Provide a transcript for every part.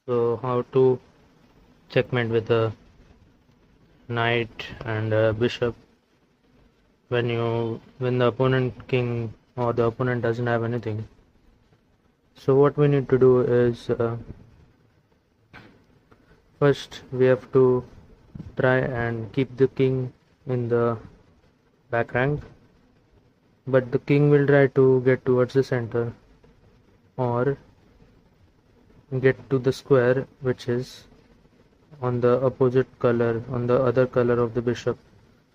So how to checkmate with a knight and a bishop when the opponent king or the opponent doesn't have anything. So what we need to do is first we have to try and keep the king in the back rank, but the king will try to get towards the center or get to the square which is on the opposite color, on the other color of the bishop.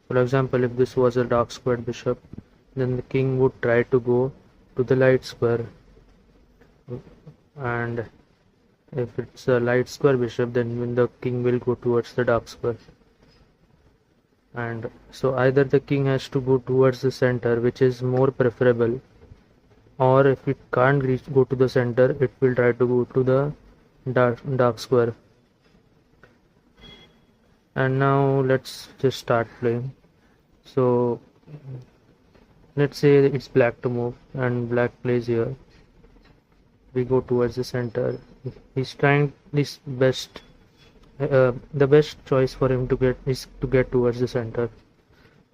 For example, if this was a dark squared bishop, then the king would try to go to the light square, and if it's a light square bishop, then the king will go towards the dark square. And so either the king has to go towards the center, which is more preferable, or if it can't go to the center, it will try to go to the dark square. And now let's just start playing. So let's say it's black to move and black plays here. We go towards the center. He's trying his best. The best choice for him to get is to get towards the center.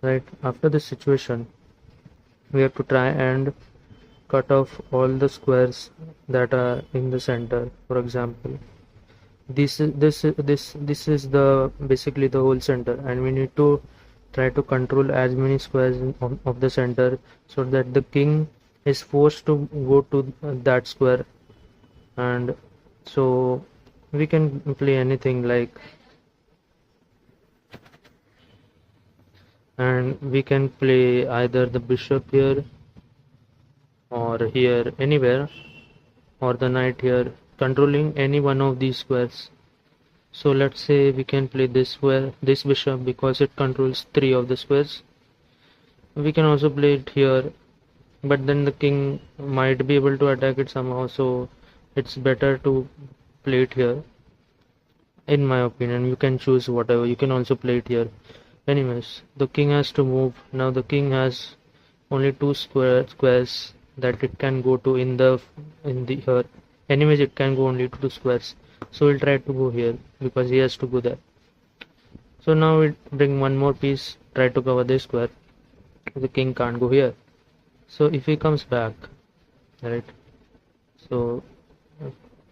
Right after this situation, we have to try and cut off all the squares that are in the center. For example, this is the basically the whole center, and we need to try to control as many squares of the center so that the king is forced to go to that square. And so we can play anything like, and we can play either the bishop here or here, anywhere, or the knight here, controlling any one of these squares. So let's say we can play this square, this bishop, because it controls 3 of the squares. We can also play it here, but then the king might be able to attack it somehow, so it's better to play it here. In my opinion, you can choose whatever. You can also play it here. Anyways, the king has to move. Now the king has only 2 squares that it can go to in the here. Anyways, it can go only to 2 squares. So we'll try to go here because he has to go there. So now we bring one more piece, try to cover this square. The king can't go here. So if he comes back, right? So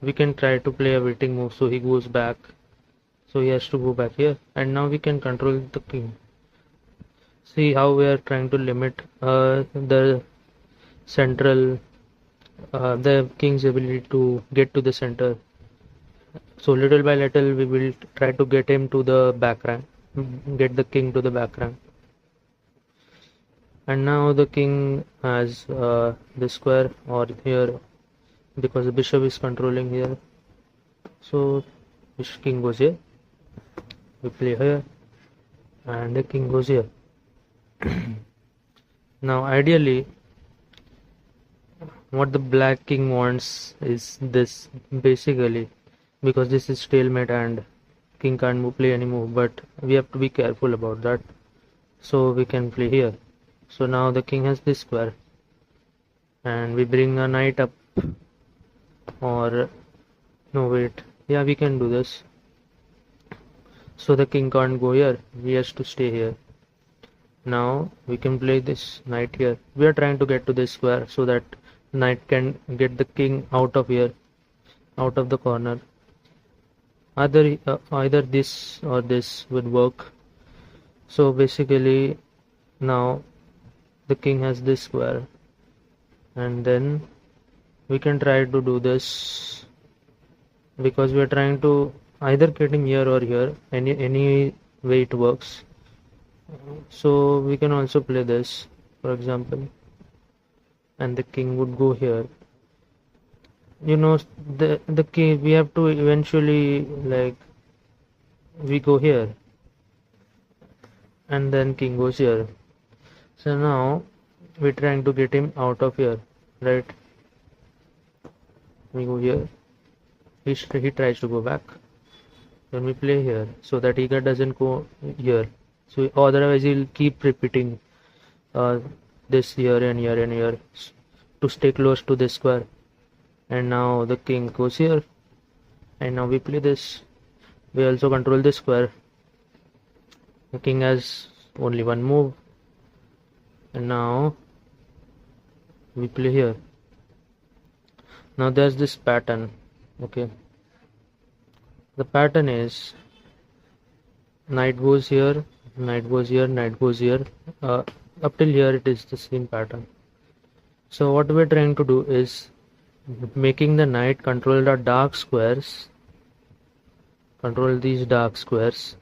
we can try to play a waiting move. So he goes back. So he has to go back here, and now we can control the king. See how we are trying to limit the central, the king's ability to get to the center. So little by little we will try to get him to the back rank, get the king to the back rank. And now the king has this square or here, because the bishop is controlling here. So this king goes here, we play here, and the king goes here. Now ideally what the black king wants is this, basically, because this is stalemate and king can't play any move, but we have to be careful about that. So we can play here. So now the king has this square, and we bring a knight up, or no, wait, yeah, we can do this. So the king can't go here, he has to stay here. Now we can play this knight here. We are trying to get to this square so that knight can get the king out of here, out of the corner. Either this or this would work. So basically now the king has this square, and then we can try to do this, because we are trying to either get him here or here, any way it works. So we can also play this, for example, and the king would go here. You know, the king, we have to eventually, like, we go here, and then king goes here. So now we're trying to get him out of here, right? We go here, he tries to go back, then we play here so that he doesn't go here. So otherwise he'll keep repeating this here and here and here to stay close to this square. And now the king goes here, And now we play this. We also control this square. The king has only one move, and now we play here. Now there's this pattern. Okay, the pattern is knight goes here, knight goes here, knight goes here. Up till here it is the same pattern. So what we're trying to do is making the knight control the dark squares, control these dark squares,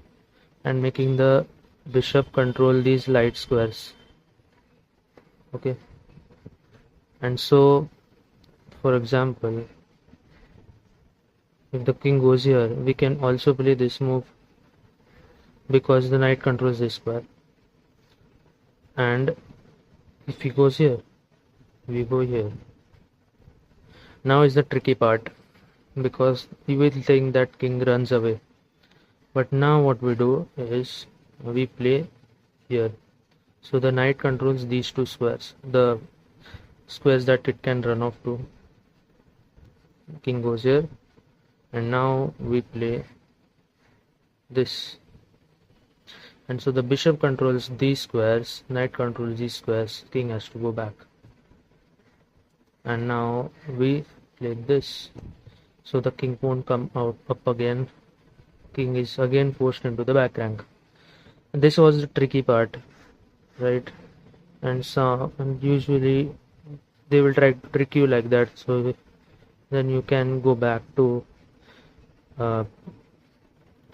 and making the bishop control these light squares. Okay, and so for example, if the king goes here, we can also play this move because the knight controls this square. And if he goes here, we go here. Now is the tricky part, because you will think that king runs away, but now what we do is we play here. So the knight controls these two squares, the squares that it can run off to. King goes here, and now we play this. And so the bishop controls these squares, knight controls these squares, king has to go back. And now we play this. So the king won't come out up again. King is again forced into the back rank. And this was the tricky part, right? And usually they will try to trick you like that, so then you can go back to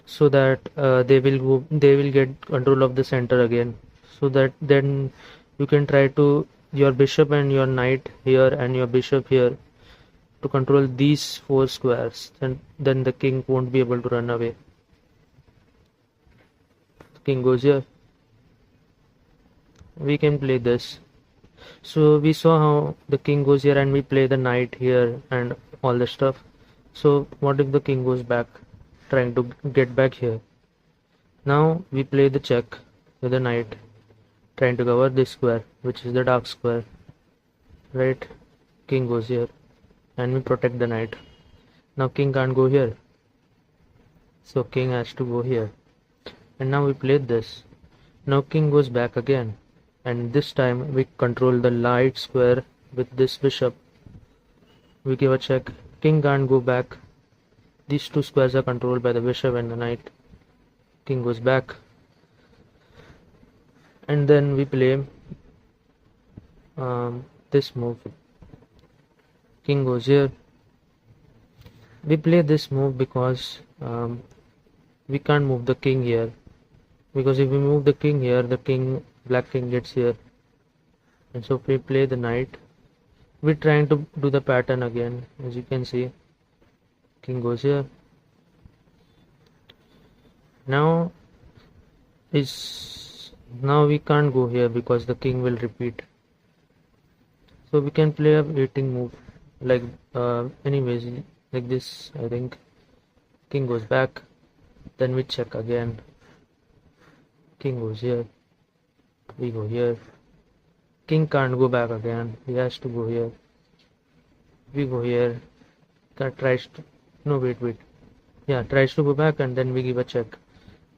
so that they will get control of the center again, so that then you can try to your bishop and your knight here and your bishop here to control these four squares, and then the king won't be able to run away. The king goes here, we can play this. So we saw how the king goes here and we play the knight here and all the stuff. So what if the king goes back, trying to get back here? Now we play the check with the knight, trying to cover this square, which is the dark square, right? King goes here and we protect the knight. Now king can't go here, so king has to go here. And now we played this. Now king goes back again, and this time we control the light square with this bishop. We give a check. King can't go back. These two squares are controlled by the bishop and the knight. King goes back, and then we play this move. King goes here. We play this move because we can't move the king here, because if we move the king here, the black king gets here. And so if we play the knight, we're trying to do the pattern again. As you can see, king goes here. Now we can't go here because the king will repeat. So we can play a waiting move, like anyways, like this. I think king goes back, then we check again. King goes here, we go here. King can't go back again, he has to go here. We go here. Tries to go back, and then we give a check.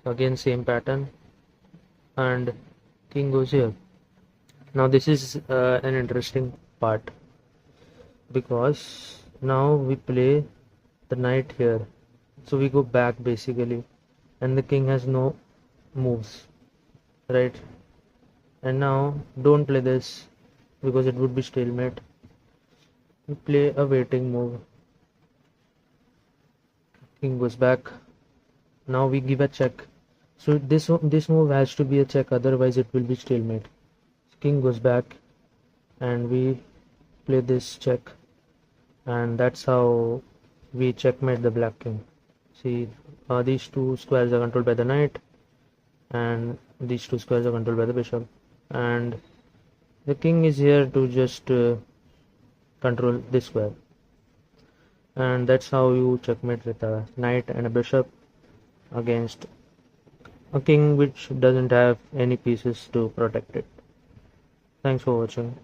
Again same pattern, and king goes here. Now this is an interesting part, because now we play the knight here, so we go back basically, and the king has no moves, right? And now don't play this because it would be stalemate. We play a waiting move. King goes back. Now we give a check. So this move has to be a check, otherwise it will be stalemate. King goes back, and we play this check, and that's how we checkmate the black king. See, these two squares are controlled by the knight, and these two squares are controlled by the bishop, and the king is here to just control this square. And that's how you checkmate with a knight and a bishop against a king which doesn't have any pieces to protect it. Thanks for watching.